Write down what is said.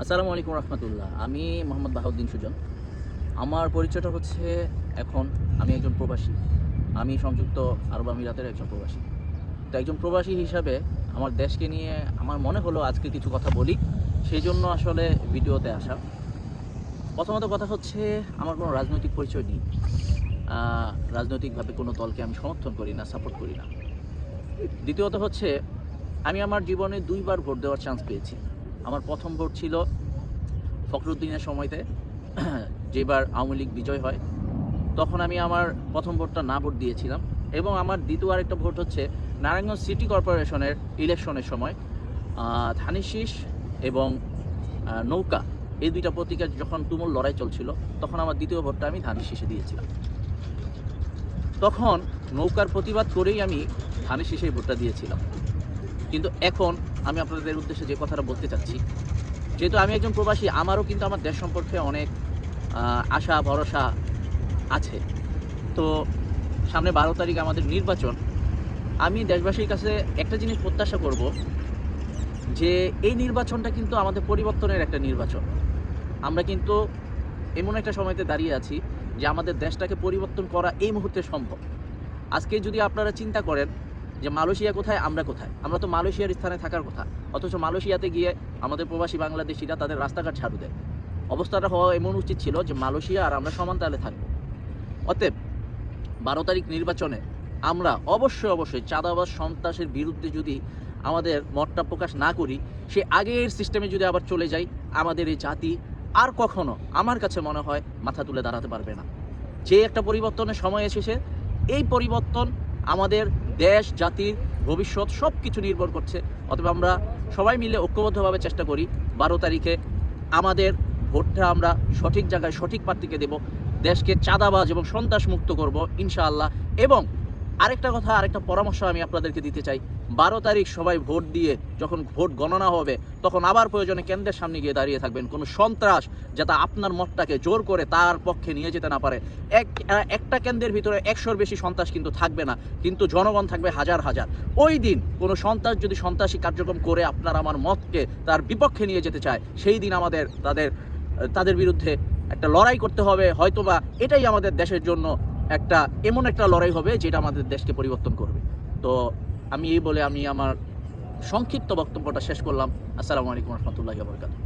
আসসালামু আলাইকুম রহমতুল্লাহ। আমি মোহাম্মদ বাহাউদ্দিন সুজন। আমার পরিচয়টা হচ্ছে, এখন আমি একজন প্রবাসী। আমি সংযুক্ত আরব আমিরাতের একজন প্রবাসী। তো একজন প্রবাসী হিসাবে আমার দেশকে নিয়ে আমার মনে হলো আজকে কিছু কথা বলি, সেই জন্য আসলে ভিডিওতে আসা। প্রথমত কথা হচ্ছে, আমার কোনো রাজনৈতিক পরিচয় নেই। রাজনৈতিকভাবে কোনো দলকে আমি সমর্থন করি না, সাপোর্ট করি না। দ্বিতীয়ত হচ্ছে, আমি আমার জীবনে 2 বার ভোট দেওয়ার চান্স পেয়েছি। আমার প্রথম ভোট ছিল ফখরুদ্দিনের সময়তে, যেবার আওয়ামী লীগ বিজয় হয়, তখন আমি আমার প্রথম ভোটটা না ভোট দিয়েছিলাম। এবং আমার দ্বিতীয় আরেকটা ভোট হচ্ছে নারায়ণগঞ্জ সিটি কর্পোরেশনের ইলেকশনের সময় ধানের শীষ এবং নৌকা, এই দুইটা প্রতীকের যখন তুমুল লড়াই চলছিল, তখন আমার দ্বিতীয় ভোটটা আমি ধানের শীষে দিয়েছিলাম। তখন নৌকার প্রতিবাদ করেই আমি ধানের শীষেই ভোটটা দিয়েছিলাম। কিন্তু এখন আমি আপনাদের উদ্দেশ্যে যে কথাটা বলতে চাচ্ছি, যেহেতু আমি একজন প্রবাসী, আমারও কিন্তু আমার দেশ সম্পর্কে অনেক আশা ভরসা আছে। তো সামনে 12 তারিখ আমাদের নির্বাচন। আমি দেশবাসীর কাছে একটা জিনিস প্রত্যাশা করব, যে এই নির্বাচনটা কিন্তু আমাদের পরিবর্তনের একটা নির্বাচন। আমরা কিন্তু এমন একটা সময়তে দাঁড়িয়ে আছি যে আমাদের দেশটাকে পরিবর্তন করা এই মুহূর্তে সম্ভব। আজকে যদি আপনারা চিন্তা করেন যে মালয়েশিয়া কোথায়, আমরা কোথায়, আমরা তো মালয়েশিয়ার স্থানে থাকার কথা, অথচ মালয়েশিয়াতে গিয়ে আমাদের প্রবাসী বাংলাদেশিরা তাদের রাস্তাঘাট ঝাড়ু দেয়। অবস্থাটা হওয়া এমন উচিত ছিল যে মালয়েশিয়া আর আমরা সমান তালে থাকবো। অতএব 12 তারিখ নির্বাচনে আমরা অবশ্যই চাঁদাবাজ সন্ত্রাসের বিরুদ্ধে যদি আমাদের মতটা প্রকাশ না করি, সে আগের সিস্টেমে যদি আবার চলে যাই, আমাদের এই জাতি আর কখনো আমার কাছে মনে হয় মাথা তুলে দাঁড়াতে পারবে না। যে একটা পরিবর্তনের সময় এসেছে, এই পরিবর্তন আমাদের দেশ জাতির ভবিষ্যৎ সব কিছু নির্ভর করছে। অতএব আমরা সবাই মিলে ঐক্যবদ্ধভাবে চেষ্টা করি 12 তারিখে আমাদের ভোটটা আমরা সঠিক জায়গায় সঠিক প্রার্থীকে দেব, দেশকে চাঁদাবাজ এবং সন্ত্রাস মুক্ত করব ইনশাআল্লাহ। এবং আরেকটা পরামর্শ আমি আপনাদেরকে দিতে চাই, 12 তারিখ সবাই ভোট দিয়ে যখন ভোট গণনা হবে, তখন আবার প্রয়োজনে কেন্দ্রের সামনে গিয়ে দাঁড়িয়ে থাকবেন। কোনো সন্ত্রাস যাতে আপনার মতটাকে জোর করে তার পক্ষে নিয়ে যেতে না পারে। একটা কেন্দ্রের ভিতরে 100-র বেশি সন্ত্রাস কিন্তু থাকবে না, কিন্তু জনগণ থাকবে হাজার হাজার। ওই দিন কোনো সন্ত্রাস যদি সন্ত্রাসী কার্যক্রম করে আপনার আমার মতকে তার বিপক্ষে নিয়ে যেতে চায়, সেই দিন আমাদের তাদের বিরুদ্ধে একটা লড়াই করতে হবে। হয়তোবা এটাই আমাদের দেশের জন্য এমন একটা লড়াই হবে যেটা আমাদের দেশকে পরিবর্তন করবে। তো আমি এই বলে আমি আমার সংক্ষিপ্ত বক্তব্যটা শেষ করলাম। আসসালামু আলাইকুম রহমতুল্লাহি ওয়া বারাকাতুহু।